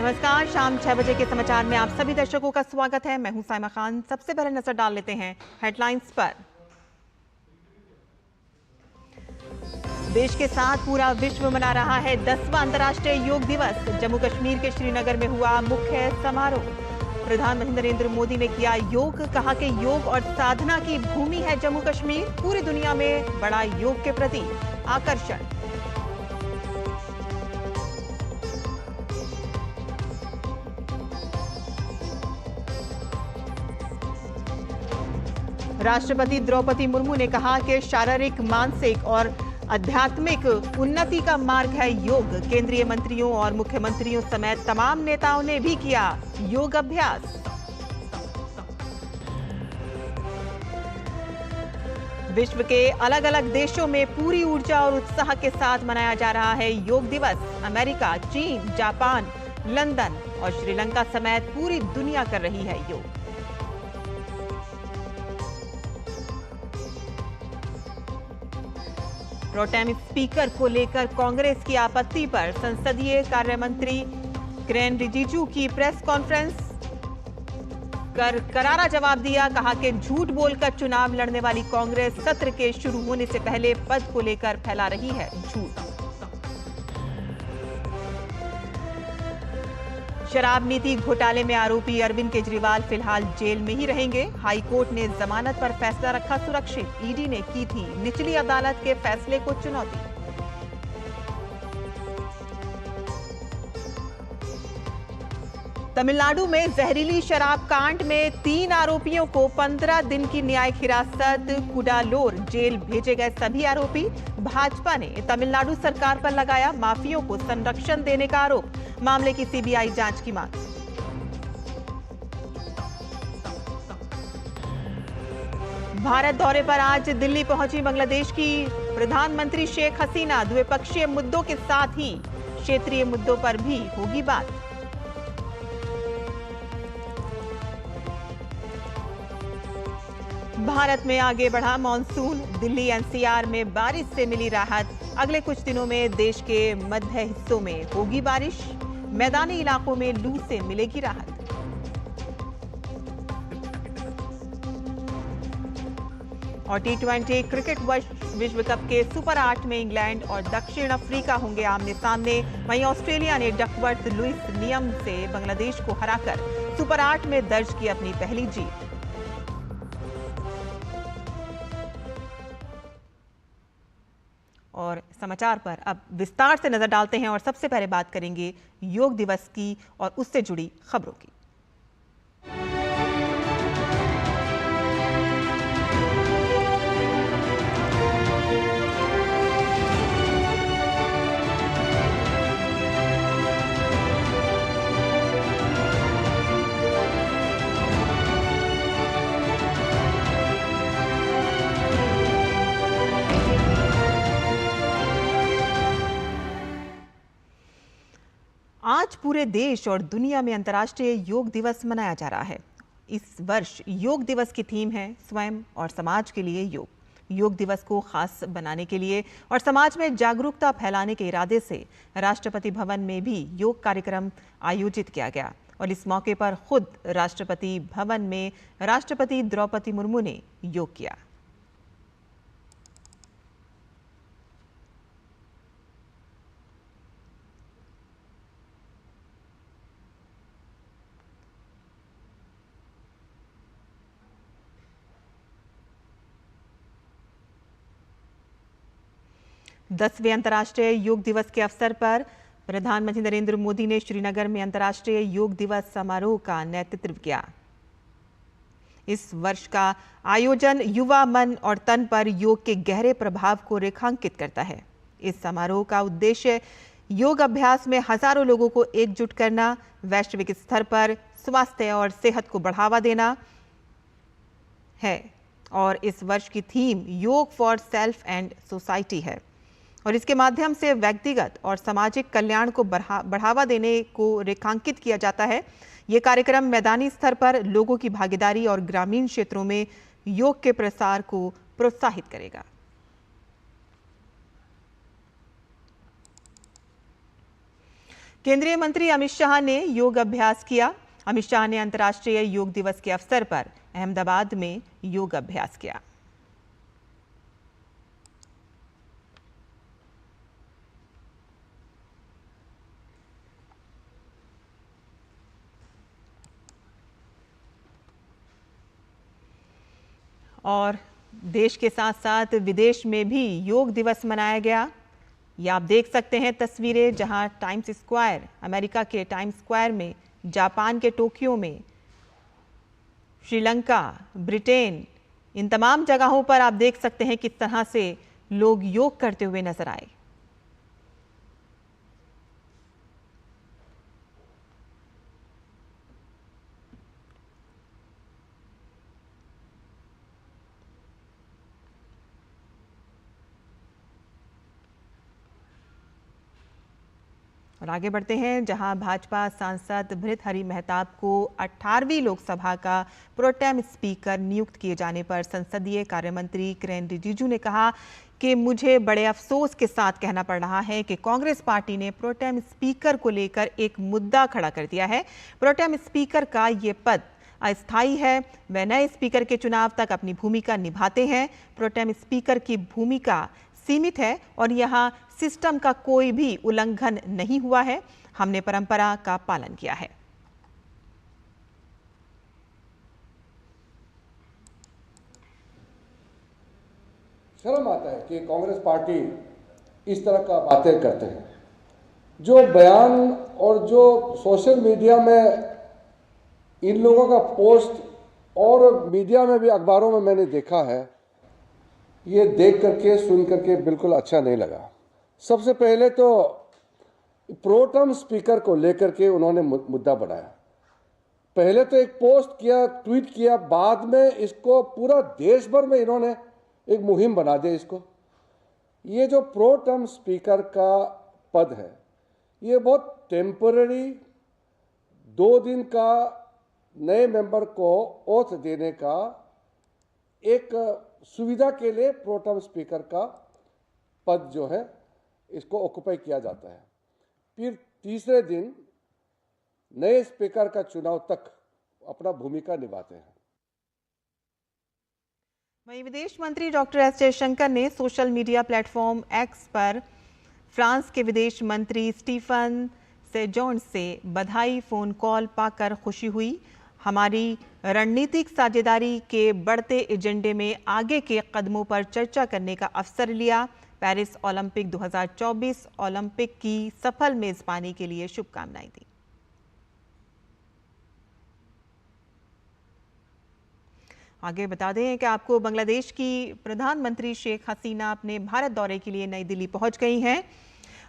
नमस्कार, शाम 6 बजे के समाचार में आप सभी दर्शकों का स्वागत है। मैं हूं साइमा खान। सबसे पहले नजर डाल लेते हैं हेडलाइंस पर। देश के साथ पूरा विश्व मना रहा है 10वां अंतर्राष्ट्रीय योग दिवस। जम्मू कश्मीर के श्रीनगर में हुआ मुख्य समारोह। प्रधानमंत्री नरेंद्र मोदी ने किया योग, कहा कि योग और साधना की भूमि है जम्मू कश्मीर। पूरी दुनिया में बड़ा योग के प्रति आकर्षण। राष्ट्रपति द्रौपदी मुर्मू ने कहा कि शारीरिक, मानसिक और आध्यात्मिक उन्नति का मार्ग है योग। केंद्रीय मंत्रियों और मुख्यमंत्रियों समेत तमाम नेताओं ने भी किया योग अभ्यास। विश्व के अलग अलग देशों में पूरी ऊर्जा और उत्साह के साथ मनाया जा रहा है योग दिवस। अमेरिका, चीन, जापान, लंदन और श्रीलंका समेत पूरी दुनिया कर रही है योग। प्रोटेम स्पीकर को लेकर कांग्रेस की आपत्ति पर संसदीय कार्य मंत्री किरेन रिजिजू की प्रेस कॉन्फ्रेंस कर करारा जवाब दिया। कहा कि झूठ बोलकर चुनाव लड़ने वाली कांग्रेस सत्र के शुरू होने से पहले पद को लेकर फैला रही है झूठ। शराब नीति घोटाले में आरोपी अरविंद केजरीवाल फिलहाल जेल में ही रहेंगे। हाई कोर्ट ने जमानत पर फैसला रखा सुरक्षित। ईडी ने की थी निचली अदालत के फैसले को चुनौती। तमिलनाडु में जहरीली शराब कांड में 3 आरोपियों को 15 दिन की न्यायिक हिरासत। कुडालोर जेल भेजे गए सभी आरोपी। भाजपा ने तमिलनाडु सरकार पर लगाया माफियों को संरक्षण देने का आरोप। मामले की सीबीआई जांच की मांग। भारत दौरे पर आज दिल्ली पहुंची बांग्लादेश की प्रधानमंत्री शेख हसीना। द्विपक्षीय मुद्दों के साथ ही क्षेत्रीय मुद्दों पर भी होगी बात। भारत में आगे बढ़ा मॉनसून। दिल्ली एनसीआर में बारिश से मिली राहत। अगले कुछ दिनों में देश के मध्य हिस्सों में होगी बारिश। मैदानी इलाकों में लू से मिलेगी राहत। और टी20 क्रिकेट विश्व कप के सुपर 8 में इंग्लैंड और दक्षिण अफ्रीका होंगे आमने सामने। वहीं ऑस्ट्रेलिया ने डकवर्थ लुइस नियम से बांग्लादेश को हराकर सुपर 8 में दर्ज की अपनी पहली जीत। और समाचार पर अब विस्तार से नजर डालते हैं और सबसे पहले बात करेंगे योग दिवस की और उससे जुड़ी खबरों की। आज पूरे देश और दुनिया में अंतर्राष्ट्रीय योग दिवस मनाया जा रहा है। इस वर्ष योग दिवस की थीम है स्वयं और समाज के लिए योग। योग दिवस को खास बनाने के लिए और समाज में जागरूकता फैलाने के इरादे से राष्ट्रपति भवन में भी योग कार्यक्रम आयोजित किया गया। और इस मौके पर खुद राष्ट्रपति भवन में राष्ट्रपति द्रौपदी मुर्मू ने योग किया। दसवें अंतर्राष्ट्रीय योग दिवस के अवसर पर प्रधानमंत्री नरेंद्र मोदी ने श्रीनगर में अंतर्राष्ट्रीय योग दिवस समारोह का नेतृत्व किया। इस वर्ष का आयोजन युवा मन और तन पर योग के गहरे प्रभाव को रेखांकित करता है। इस समारोह का उद्देश्य योग अभ्यास में हजारों लोगों को एकजुट करना, वैश्विक स्तर पर स्वास्थ्य और सेहत को बढ़ावा देना है। और इस वर्ष की थीम योग फॉर सेल्फ एंड सोसाइटी है। और इसके माध्यम से व्यक्तिगत और सामाजिक कल्याण को बढ़ावा देने को रेखांकित किया जाता है। ये कार्यक्रम मैदानी स्तर पर लोगों की भागीदारी और ग्रामीण क्षेत्रों में योग के प्रसार को प्रोत्साहित करेगा। केंद्रीय मंत्री अमित शाह ने योग अभ्यास किया। अमित शाह ने अंतर्राष्ट्रीय योग दिवस के अवसर पर अहमदाबाद में योग अभ्यास किया। और देश के साथ साथ विदेश में भी योग दिवस मनाया गया। ये आप देख सकते हैं तस्वीरें, जहां टाइम्स स्क्वायर, अमेरिका के टाइम्स स्क्वायर में, जापान के टोक्यो में, श्रीलंका, ब्रिटेन, इन तमाम जगहों पर आप देख सकते हैं किस तरह से लोग योग करते हुए नजर आए। और आगे बढ़ते हैं, जहां भाजपा सांसद भृतहरि मेहताब को 18वीं लोकसभा का प्रोटेम स्पीकर नियुक्त किए जाने पर संसदीय कार्यमंत्री किरेन रिजिजू ने कहा कि मुझे बड़े अफसोस के साथ कहना पड़ रहा है कि कांग्रेस पार्टी ने प्रोटेम स्पीकर को लेकर एक मुद्दा खड़ा कर दिया है। प्रोटेम स्पीकर का ये पद अस्थायी है। वे नए स्पीकर के चुनाव तक अपनी भूमिका निभाते हैं। प्रोटेम स्पीकर की भूमिका सीमित है और यहां सिस्टम का कोई भी उल्लंघन नहीं हुआ है। हमने परंपरा का पालन किया है। शर्म आता है कि कांग्रेस पार्टी इस तरह का बातें करते हैं। जो बयान और जो सोशल मीडिया में इन लोगों का पोस्ट और मीडिया में भी, अखबारों में मैंने देखा है, ये देख करके सुन करके बिल्कुल अच्छा नहीं लगा। सबसे पहले तो प्रोटेम स्पीकर को लेकर के उन्होंने मुद्दा बनाया। पहले तो एक पोस्ट किया, ट्वीट किया, बाद में इसको पूरा देश भर में इन्होंने एक मुहिम बना दिया इसको। ये जो प्रोटेम स्पीकर का पद है, ये बहुत टेम्पररी, 2 दिन का नए मेंबर को ओथ देने का एक सुविधा के लिए प्रोटेम स्पीकर का पद जो है इसको ऑक्युपाई किया जाता है। फिर तीसरे दिन नए स्पीकर का चुनाव तक अपना भूमिका निभाते हैं। वहीं विदेश मंत्री डॉक्टर एस जयशंकर ने सोशल मीडिया प्लेटफॉर्म एक्स पर फ्रांस के विदेश मंत्री स्टीफन सेजोन से बधाई फोन कॉल पाकर खुशी हुई। हमारी रणनीतिक साझेदारी के बढ़ते एजेंडे में आगे के कदमों पर चर्चा करने का अवसर लिया। पेरिस ओलंपिक 2024 ओलंपिक की सफल मेजबानी के लिए शुभकामनाएं दी। आगे बता दें कि आपको बांग्लादेश की प्रधानमंत्री शेख हसीना अपने भारत दौरे के लिए नई दिल्ली पहुंच गई हैं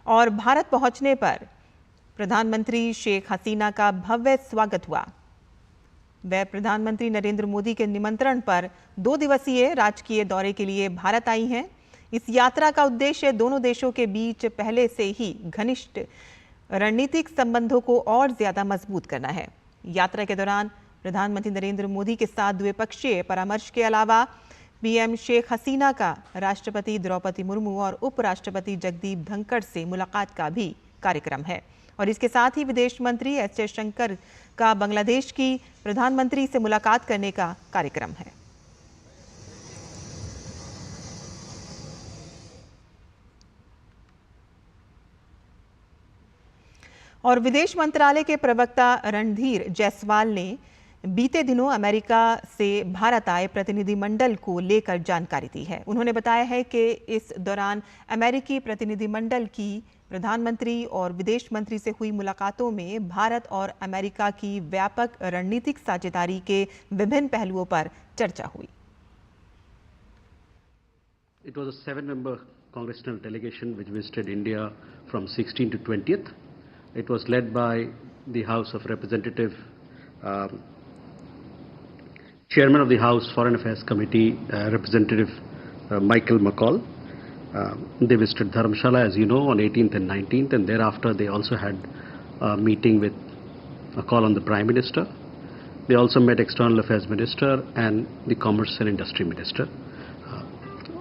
और भारत पहुंचने पर प्रधानमंत्री शेख हसीना का भव्य स्वागत हुआ। वे प्रधानमंत्री नरेंद्र मोदी के निमंत्रण पर 2 दिवसीय राजकीय दौरे के लिए भारत आई हैं। इस यात्रा का उद्देश्य दोनों देशों के बीच पहले से ही घनिष्ठ रणनीतिक संबंधों को और ज्यादा मजबूत करना है। यात्रा के दौरान प्रधानमंत्री नरेंद्र मोदी के साथ द्विपक्षीय परामर्श के अलावा पीएम शेख हसीना का राष्ट्रपति द्रौपदी मुर्मू और उपराष्ट्रपति जगदीप धनखड़ से मुलाकात का भी कार्यक्रम है। और इसके साथ ही विदेश मंत्री एस जयशंकर का बांग्लादेश की प्रधानमंत्री से मुलाकात करने का कार्यक्रम है। और विदेश मंत्रालय के प्रवक्ता रणधीर जायसवाल ने बीते दिनों अमेरिका से भारत आए प्रतिनिधिमंडल को लेकर जानकारी दी है। उन्होंने बताया है कि इस दौरान अमेरिकी प्रतिनिधिमंडल की प्रधानमंत्री और विदेश मंत्री से हुई मुलाकातों में भारत और अमेरिका की व्यापक रणनीतिक साझेदारी के विभिन्न पहलुओं पर चर्चा हुई। It was a 7-member congressional delegation which visited India from 16th to 20th. It was led by the House of Representative, Chairman of the House Foreign Affairs Committee, Representative Michael McCall. They visited Dharamshala, as you know, on 18th and 19th, and thereafter they also had a meeting with a call on the Prime Minister. They also met External Affairs Minister and the Commerce and Industry Minister.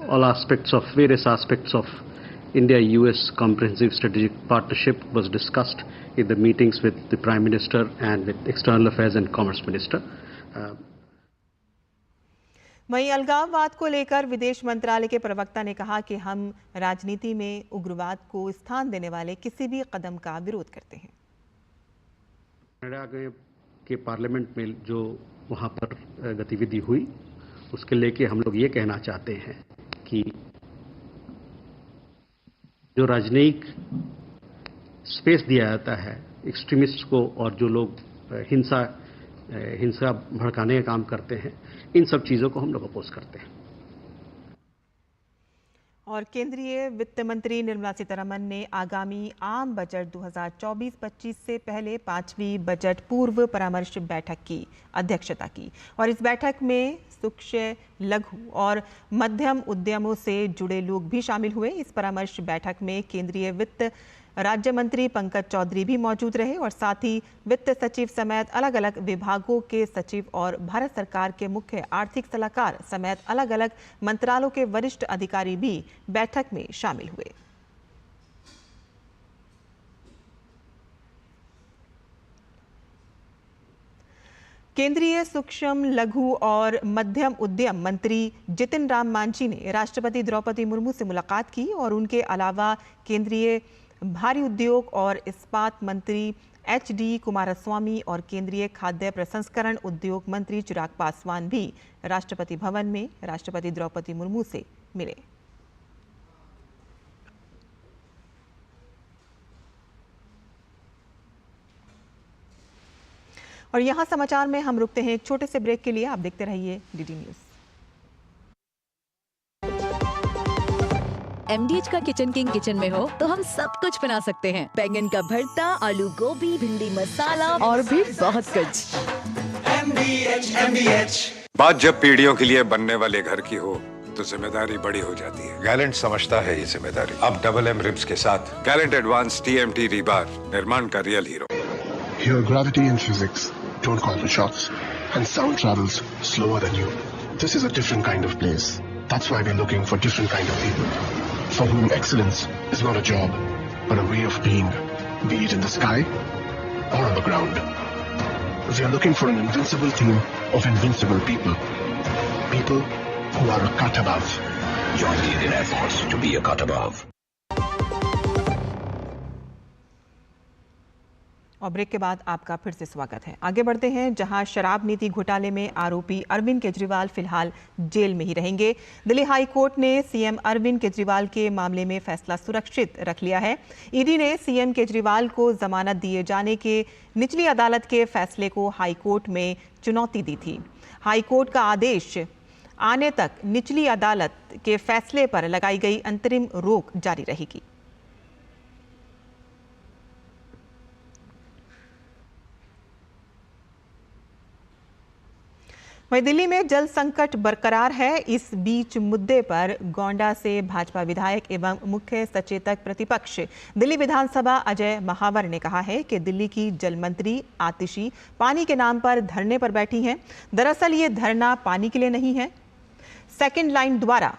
All aspects of, various aspects of India-US Comprehensive Strategic Partnership was discussed in the meetings with the Prime Minister and with External Affairs and Commerce Minister. वहीं अलगाववाद को लेकर विदेश मंत्रालय के प्रवक्ता ने कहा कि हम राजनीति में उग्रवाद को स्थान देने वाले किसी भी कदम का विरोध करते हैं। कनाडा के पार्लियामेंट में जो वहां पर गतिविधि हुई, उसके लेके हम लोग ये कहना चाहते हैं कि जो राजनयिक स्पेस दिया जाता है एक्सट्रीमिस्ट को और जो लोग हिंसा भड़काने का काम करते हैं, इन सब चीजों को हम लोग अपोज करते हैं। और केंद्रीय वित्त मंत्री निर्मला सीतारमण ने आगामी आम बजट 2024-25 से पहले 5वीं बजट पूर्व परामर्श बैठक की अध्यक्षता की और इस बैठक में सूक्ष्म, लघु और मध्यम उद्यमों से जुड़े लोग भी शामिल हुए। इस परामर्श बैठक में केंद्रीय वित्त राज्य मंत्री पंकज चौधरी भी मौजूद रहे और साथ ही वित्त सचिव समेत अलग अलग विभागों के सचिव और भारत सरकार के मुख्य आर्थिक सलाहकार समेत अलग अलग मंत्रालयों के वरिष्ठ अधिकारी भी बैठक में शामिल हुए। केंद्रीय सूक्ष्म, लघु और मध्यम उद्यम मंत्री जितिन राम मांझी ने राष्ट्रपति द्रौपदी मुर्मू से मुलाकात की और उनके अलावा केंद्रीय भारी उद्योग और इस्पात मंत्री HD कुमारस्वामी और केंद्रीय खाद्य प्रसंस्करण उद्योग मंत्री चिराग पासवान भी राष्ट्रपति भवन में राष्ट्रपति द्रौपदी मुर्मू से मिले। और यहाँ समाचार में हम रुकते हैं एक छोटे से ब्रेक के लिए। आप देखते रहिए DD न्यूज़। MDH का किचन किंग किचन में हो तो हम सब कुछ बना सकते हैं। बैंगन का भरता, आलू गोभी, भिंडी मसाला और भी बहुत कुछ। MDH। बात जब पीढ़ियों के लिए बनने वाले घर की हो तो जिम्मेदारी बड़ी हो जाती है। गैलेंट समझता है ये जिम्मेदारी। अब MM रिब्स के साथ गैलेंट एडवांस TMT रीबार निर्माण का real hero. Here gravity and physics don't call the shots and sound travels slower than you. This is a different kind of place. That's why we're looking for different kind of people. For whom excellence is not a job, but a way of being, be it in the sky or on the ground. We are looking for an invincible team of invincible people. People who are a cut above. Join the Indian Air Force to be a cut above. और break के बाद आपका फिर से स्वागत है। आगे बढ़ते हैं, जहां शराब नीति घोटाले में आरोपी अरविंद केजरीवाल फिलहाल जेल में ही रहेंगे। दिल्ली हाई कोर्ट ने सीएम अरविंद केजरीवाल के मामले में फैसला सुरक्षित रख लिया है। ईडी ने सीएम केजरीवाल को जमानत दिए जाने के निचली अदालत के फैसले को हाई कोर्ट में चुनौती दी थी। हाई कोर्ट का आदेश आने तक निचली अदालत के फैसले पर लगाई गई अंतरिम रोक जारी रहेगी। वहीं दिल्ली में जल संकट बरकरार है। इस बीच मुद्दे पर गोंडा से भाजपा विधायक एवं मुख्य सचेतक प्रतिपक्ष दिल्ली विधानसभा अजय महावर ने कहा है कि दिल्ली की जल मंत्री आतिशी पानी के नाम पर धरने पर बैठी हैं। दरअसल ये धरना पानी के लिए नहीं है, सेकंड लाइन द्वारा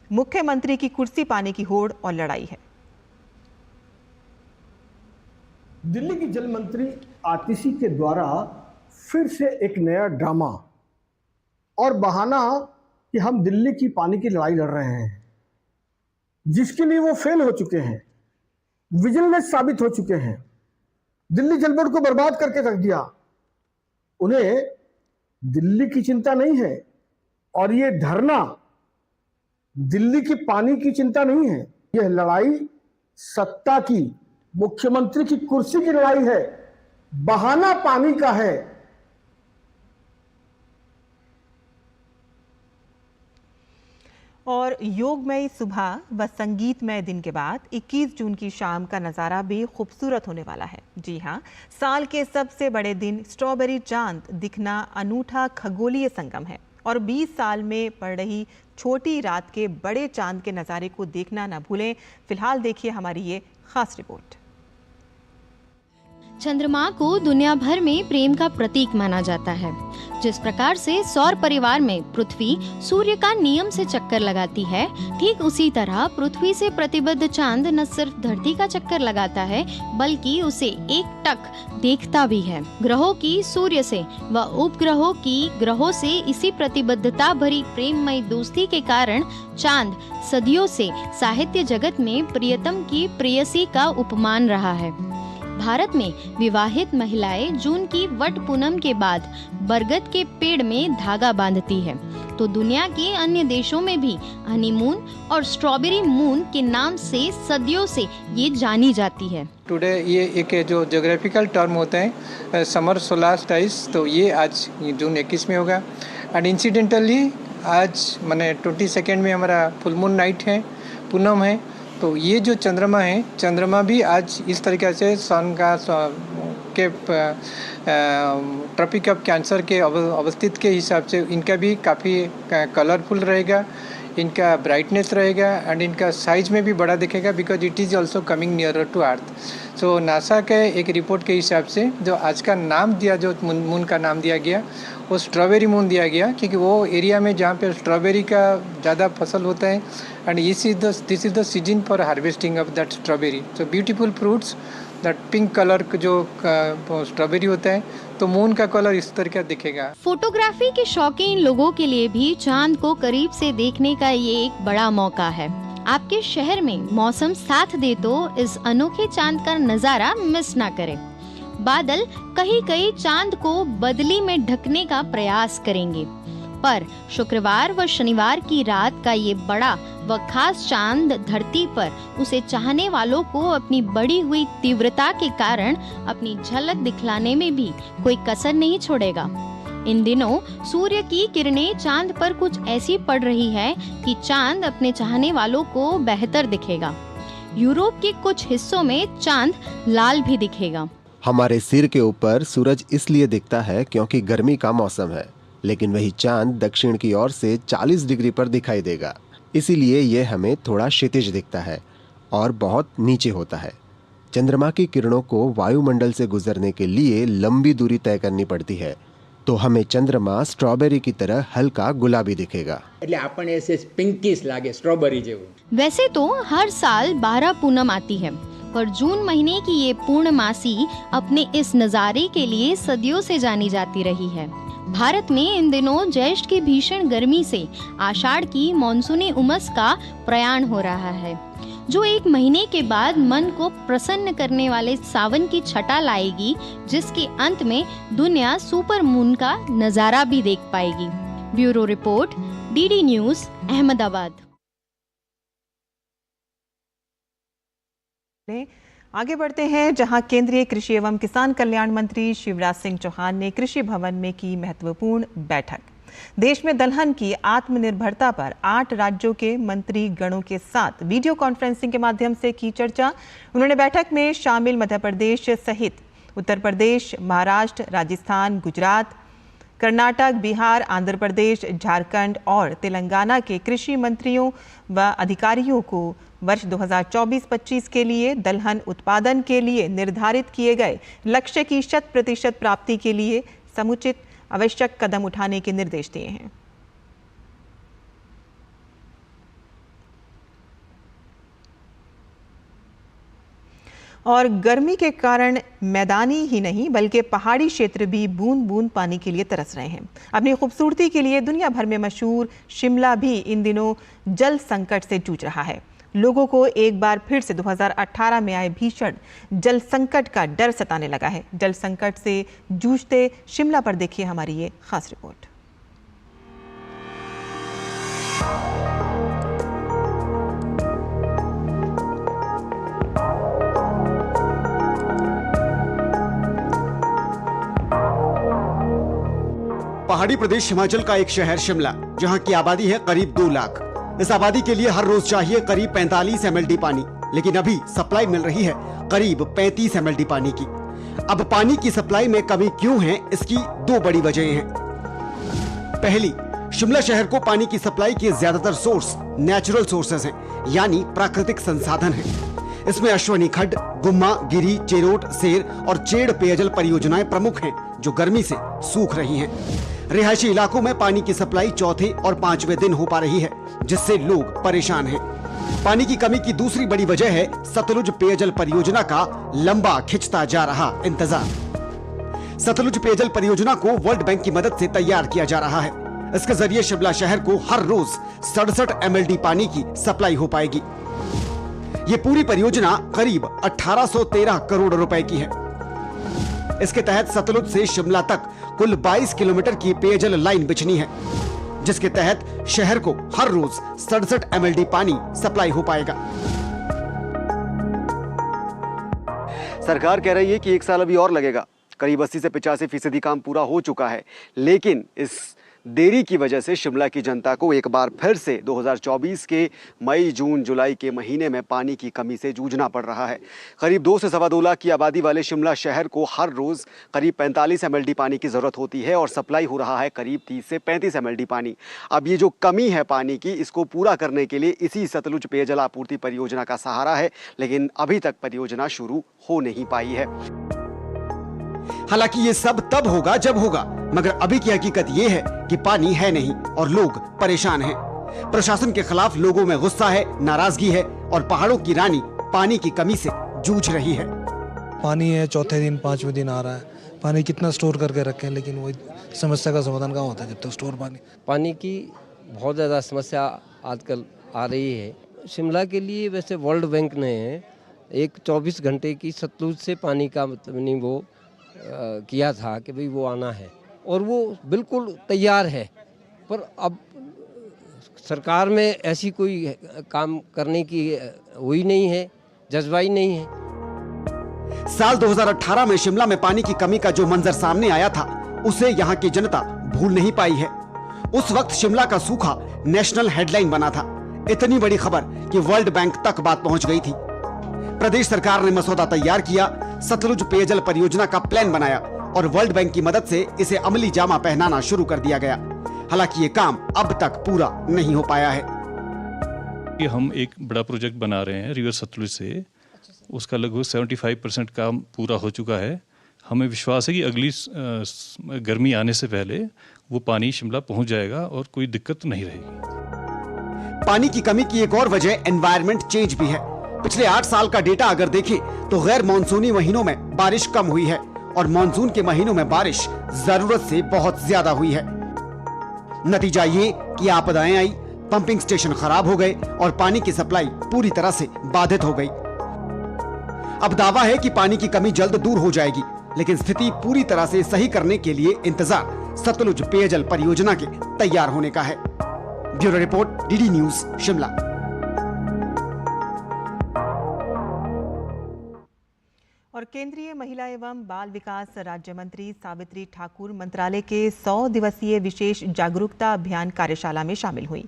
मुख्यमंत्री की कुर्सी पाने की होड़ और लड़ाई है। दिल्ली की जल मंत्री आतिशी के द्वारा फिर से एक नया ड्रामा और बहाना कि हम दिल्ली की पानी की लड़ाई लड़ रहे हैं, जिसके लिए वो फेल हो चुके हैं, विजिलेंस साबित हो चुके हैं, दिल्ली जल बोर्ड को बर्बाद करके रख दिया। उन्हें दिल्ली की चिंता नहीं है और ये धरना दिल्ली की पानी की चिंता नहीं है। यह लड़ाई सत्ता की, मुख्यमंत्री की कुर्सी की लड़ाई है। बहाना पानी का है। और योगमय सुबह व संगीतमय दिन के बाद 21 जून की शाम का नज़ारा भी खूबसूरत होने वाला है। जी हाँ, साल के सबसे बड़े दिन स्ट्रॉबेरी चांद दिखना अनूठा खगोलीय संगम है और 20 साल में पड़ रही छोटी रात के बड़े चांद के नज़ारे को देखना ना भूलें। फिलहाल देखिए हमारी ये खास रिपोर्ट। चंद्रमा को दुनिया भर में प्रेम का प्रतीक माना जाता है। जिस प्रकार से सौर परिवार में पृथ्वी सूर्य का नियम से चक्कर लगाती है, ठीक उसी तरह पृथ्वी से प्रतिबद्ध चांद न सिर्फ धरती का चक्कर लगाता है बल्कि उसे एकटक देखता भी है। ग्रहों की सूर्य से व उपग्रहों की ग्रहों से इसी प्रतिबद्धता भरी प्रेममय दोस्ती के कारण चांद सदियों से साहित्य जगत में प्रियतम की प्रेयसी का उपमान रहा है। भारत में विवाहित महिलाएं जून की वट पूनम के बाद बरगद के पेड़ में धागा बांधती है, तो दुनिया के अन्य देशों में भी हनीमून और स्ट्रॉबेरी मून के नाम से सदियों से ये जानी जाती है। टुडे ये एक जो ज्योग्राफिकल टर्म होता है समर सोलास्टाइस, तो ये आज जून 21 में होगा। एंड इंसिडेंटली आज माने 22 में हमारा फुल मून नाइट है, पूनम है। तो ये जो चंद्रमा है, चंद्रमा भी आज इस तरीके से सन का के ट्रॉपिक ऑफ कैंसर के अवस्थित के हिसाब से इनका भी काफ़ी कलरफुल रहेगा, इनका ब्राइटनेस रहेगा एंड इनका साइज में भी बड़ा दिखेगा because it is also coming nearer to earth. So NASA के एक रिपोर्ट के हिसाब से जो आज का नाम दिया, जो मून का नाम दिया गया वो स्ट्रॉबेरी मून दिया गया, क्योंकि वो एरिया में जहाँ पे स्ट्रॉबेरी का ज़्यादा फसल होता है and this is the season for harvesting of that strawberry. So beautiful fruits, that pink colour जो स्ट्रॉबेरी होता है, तो मून का कलर इस तरह का दिखेगा। फोटोग्राफी के शौकीन लोगों के लिए भी चांद को करीब से देखने का ये एक बड़ा मौका है। आपके शहर में मौसम साथ दे तो इस अनोखे चांद का नजारा मिस ना करें। बादल कहीं चांद को बदली में ढकने का प्रयास करेंगे, पर शुक्रवार व शनिवार की रात का ये बड़ा व खास चांद धरती पर उसे चाहने वालों को अपनी बढ़ी हुई तीव्रता के कारण अपनी झलक दिखलाने में भी कोई कसर नहीं छोड़ेगा। इन दिनों सूर्य की किरणें चांद पर कुछ ऐसी पड़ रही है कि चांद अपने चाहने वालों को बेहतर दिखेगा। यूरोप के कुछ हिस्सों में चांद लाल भी दिखेगा। हमारे सिर के ऊपर सूरज इसलिए दिखता है क्योंकि गर्मी का मौसम है, लेकिन वही चांद दक्षिण की ओर से 40 डिग्री पर दिखाई देगा, इसीलिए ये हमें थोड़ा क्षितिज दिखता है और बहुत नीचे होता है। चंद्रमा की किरणों को वायुमंडल से गुजरने के लिए लंबी दूरी तय करनी पड़ती है, तो हमें चंद्रमा स्ट्रॉबेरी की तरह हल्का गुलाबी दिखेगा। એટલે આપણે ऐसे पिंकिश लागे स्ट्रॉबेरी जेवू। वैसे तो हर साल 12 पूनम आती है, पर जून महीने की ये पूर्णमासी अपने इस नजारे के लिए सदियों से जानी जाती रही है। भारत में इन दिनों ज्येष्ठ की भीषण गर्मी से आषाढ़ की मॉनसूनी उमस का प्रयाण हो रहा है, जो एक महीने के बाद मन को प्रसन्न करने वाले सावन की छटा लाएगी, जिसके अंत में दुनिया सुपर मून का नजारा भी देख पाएगी। Bureau report, DD news, Ahmedabad. आगे बढ़ते हैं, जहां केंद्रीय कृषि एवं किसान कल्याण मंत्री शिवराज सिंह चौहान ने कृषि भवन में की महत्वपूर्ण बैठक। देश में दलहन की आत्मनिर्भरता पर 8 राज्यों के मंत्री गणों के साथ वीडियो कॉन्फ्रेंसिंग के माध्यम से की चर्चा। उन्होंने बैठक में शामिल मध्य प्रदेश सहित उत्तर प्रदेश, महाराष्ट्र, राजस्थान, गुजरात, कर्नाटक, बिहार, आंध्र प्रदेश, झारखंड और तेलंगाना के कृषि मंत्रियों व अधिकारियों को वर्ष 2024-25 के लिए दलहन उत्पादन के लिए निर्धारित किए गए लक्ष्य की 100% प्राप्ति के लिए समुचित आवश्यक कदम उठाने के निर्देश दिए हैं। और गर्मी के कारण मैदानी ही नहीं बल्कि पहाड़ी क्षेत्र भी बूंद बूंद पानी के लिए तरस रहे हैं। अपनी खूबसूरती के लिए दुनिया भर में मशहूर शिमला भी इन दिनों जल संकट से जूझ रहा है। लोगों को एक बार फिर से 2018 में आए भीषण जल संकट का डर सताने लगा है। जल संकट से जूझते शिमला पर देखिए हमारी ये खास रिपोर्ट। पहाड़ी प्रदेश हिमाचल का एक शहर शिमला, जहां की आबादी है करीब 2 लाख। इस आबादी के लिए हर रोज चाहिए करीब 45 mld पानी, लेकिन अभी सप्लाई मिल रही है करीब 35 mld पानी की। अब पानी की सप्लाई में कमी क्यों है, इसकी 2 बड़ी वजहें हैं। पहली, शिमला शहर को पानी की सप्लाई के ज्यादातर सोर्स नेचुरल सोर्सेस हैं, यानी प्राकृतिक संसाधन हैं। इसमें अश्वनी खड्ड, गुम्मा, गिरी, चेरोट, सेर और चेड़ पेयजल परियोजनाएं प्रमुख हैं जो गर्मी से सूख रही हैं। रिहायशी इलाकों में पानी की सप्लाई चौथे और पांचवें दिन हो पा रही है, जिससे लोग परेशान हैं। पानी की कमी की दूसरी बड़ी वजह है सतलुज पेयजल परियोजना का लंबा खिंचता जा रहा इंतजार। सतलुज पेयजल परियोजना को वर्ल्ड बैंक की मदद से तैयार किया जा रहा है। इसके जरिए शिमला शहर को हर रोज 67 MLD पानी की सप्लाई हो पाएगी। ये पूरी परियोजना करीब 1813 करोड़ रुपए की है। इसके तहत सतलुज से शिमला तक कुल 22 किलोमीटर की पेयजल लाइन बिछनी है, जिसके तहत शहर को हर रोज 67 MLD पानी सप्लाई हो पाएगा। सरकार कह रही है कि 1 साल अभी और लगेगा। करीब 80 से 85% काम पूरा हो चुका है, लेकिन इस देरी की वजह से शिमला की जनता को एक बार फिर से 2024 के मई, जून, जुलाई के महीने में पानी की कमी से जूझना पड़ रहा है। करीब 2 से सवा 2 लाख की आबादी वाले शिमला शहर को हर रोज़ करीब 45 MLD पानी की ज़रूरत होती है और सप्लाई हो रहा है करीब 30 से 35 MLD पानी। अब ये जो कमी है पानी की, इसको पूरा करने के लिए इसी सतलुज पेयजल आपूर्ति परियोजना का सहारा है, लेकिन अभी तक परियोजना शुरू हो नहीं पाई है। हालांकि ये सब तब होगा जब होगा, मगर अभी की हकीकत ये है कि पानी है नहीं और लोग परेशान हैं। प्रशासन के खिलाफ लोगों में गुस्सा है, नाराजगी है और पहाड़ों की रानी पानी की कमी से जूझ रही है। पानी है, चौथे दिन, पांचवें दिन आ रहा है। पानी कितना स्टोर करके रखें, लेकिन वही समस्या का समाधान कहाँ होता है जब तक स्टोर पानी की बहुत ज़्यादा समस्या आजकल आ रही है। शिमला के लिए वैसे वर्ल्ड बैंक ने एक 24 घंटे की सतलुज से पानी का मतलब नहीं वो किया था कि भाई वो आना है, और वो बिल्कुल तैयार है, पर अब सरकार में ऐसी कोई काम करने की हुई नहीं है, जज्बा ही नहीं है। साल 2018 में शिमला में पानी की कमी का जो मंजर सामने आया था, उसे यहाँ की जनता भूल नहीं पाई है। उस वक्त शिमला का सूखा नेशनल हेडलाइन बना था। इतनी बड़ी खबर कि वर्ल्ड बैंक तक बात पहुंच गई थी। प्रदेश सरकार ने मसौदा तैयार किया, सतलुज पेयजल परियोजना का प्लान बनाया और वर्ल्ड बैंक की मदद से इसे अमली जामा पहनाना शुरू कर दिया गया। हालांकि ये काम अब तक पूरा नहीं हो पाया है। कि हम एक बड़ा प्रोजेक्ट बना रहे हैं रिवर सतलुज से, उसका लगभग 75% काम पूरा हो चुका है। हमें विश्वास है कि अगली गर्मी आने से पहले वो पानी शिमला पहुंच जाएगा और कोई दिक्कत नहीं रहेगी। पानी की कमी की एक और वजह एनवायरनमेंट चेंज भी है। पिछले 8 साल का डेटा अगर देखें तो गैर मानसूनी महीनों में बारिश कम हुई है और मानसून के महीनों में बारिश जरूरत से बहुत ज्यादा हुई है। नतीजा ये कि आपदाएं आई, पंपिंग स्टेशन खराब हो गए और पानी की सप्लाई पूरी तरह से बाधित हो गई। अब दावा है कि पानी की कमी जल्द दूर हो जाएगी, लेकिन स्थिति पूरी तरह से सही करने के लिए इंतजार सतलुज पेयजल परियोजना के तैयार होने का है। Bureau report, DD news, Shimla. और केंद्रीय महिला एवं बाल विकास राज्य मंत्री सावित्री ठाकुर मंत्रालय के 100 दिवसीय विशेष जागरूकता अभियान कार्यशाला में शामिल हुई।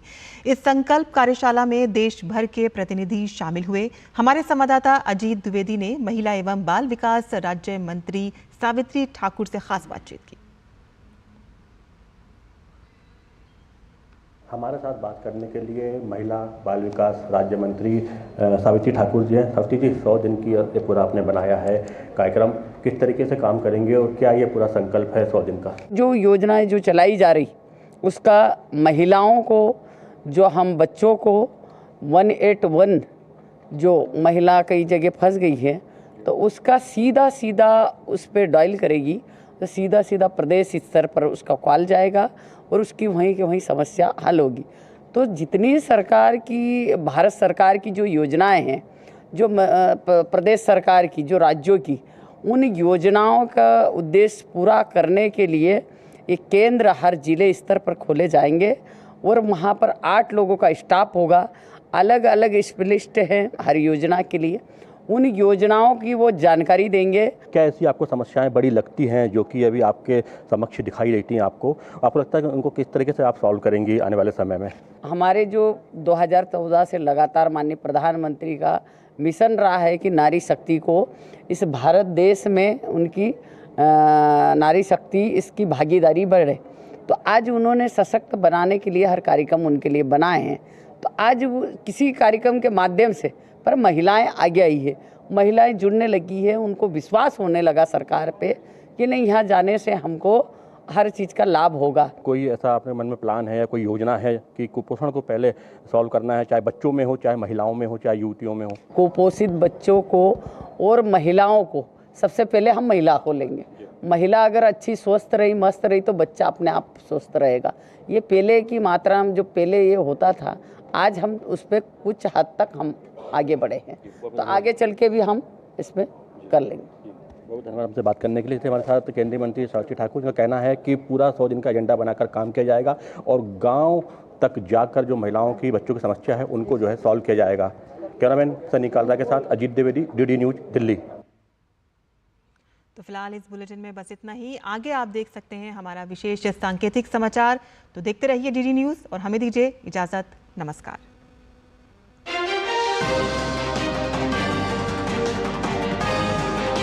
इस संकल्प कार्यशाला में देश भर के प्रतिनिधि शामिल हुए। हमारे संवाददाता अजीत द्विवेदी ने महिला एवं बाल विकास राज्य मंत्री सावित्री ठाकुर से खास बातचीत की। हमारे साथ बात करने के लिए महिला बाल विकास राज्य मंत्री सावित्री ठाकुर जी हैं। सावित्री जी, 100 दिन की ये पूरा आपने बनाया है कार्यक्रम, किस तरीके से काम करेंगे और क्या ये पूरा संकल्प है 100 दिन का? जो योजनाएं जो चलाई जा रही उसका महिलाओं को, जो हम बच्चों को 181 जो महिला कई जगह फंस गई है तो उसका सीधा सीधा उस पर डायल करेगी तो सीधा सीधा प्रदेश स्तर पर उसका कॉल जाएगा और उसकी वहीं की वहीं समस्या हल होगी। तो जितनी सरकार की, भारत सरकार की जो योजनाएं हैं, जो प्रदेश सरकार की, जो राज्यों की, उन योजनाओं का उद्देश्य पूरा करने के लिए एक केंद्र हर जिले स्तर पर खोले जाएंगे और वहाँ पर 8 लोगों का स्टाफ होगा। अलग अलग स्पेशलिस्ट हैं हर योजना के लिए, उन योजनाओं की वो जानकारी देंगे। क्या ऐसी आपको समस्याएं बड़ी लगती हैं जो कि अभी आपके समक्ष दिखाई देती हैं आपको लगता है कि उनको किस तरीके से आप सॉल्व करेंगी आने वाले समय में? हमारे जो 2014 से लगातार माननीय प्रधानमंत्री का मिशन रहा है कि नारी शक्ति को इस भारत देश में उनकी नारी शक्ति, इसकी भागीदारी बढ़े, तो आज उन्होंने सशक्त बनाने के लिए हर कार्यक्रम उनके लिए बनाए हैं। तो आज किसी कार्यक्रम के माध्यम से पर महिलाएं आगे आई है, महिलाएं जुड़ने लगी है, उनको विश्वास होने लगा सरकार पे कि नहीं यहाँ जाने से हमको हर चीज़ का लाभ होगा। कोई ऐसा अपने मन में प्लान है या कोई योजना है कि कुपोषण को पहले सॉल्व करना है, चाहे बच्चों में हो, चाहे महिलाओं में हो, चाहे युवतियों में हो? कुपोषित बच्चों को और महिलाओं को सबसे पहले हम महिला को लेंगे। महिला अगर अच्छी स्वस्थ रही, मस्त रही तो बच्चा अपने आप स्वस्थ रहेगा। ये पहले की मात्रा में जो पहले ये होता था, आज हम उस पर कुछ हद तक हम आगे बढ़े हैं, तो आगे चल के भी हम इसमें कर लेंगे। बहुत धन्यवाद हमसे बात करने के लिए। हमारे साथ केंद्रीय मंत्री सावित्री ठाकुर का कहना है कि पूरा 100 दिन का एजेंडा बनाकर काम किया जाएगा और गांव तक जाकर जो महिलाओं की, बच्चों की समस्या है उनको जो है सॉल्व किया जाएगा। कैमरामैन सनी कालरा के साथ अजीत द्विवेदी, डीडी न्यूज, दिल्ली। तो फिलहाल इस बुलेटिन में बस इतना ही। आगे आप देख सकते हैं हमारा विशेष सांकेतिक समाचार, तो देखते रहिए डीडी न्यूज और हमें दीजिए इजाजत। नमस्कार।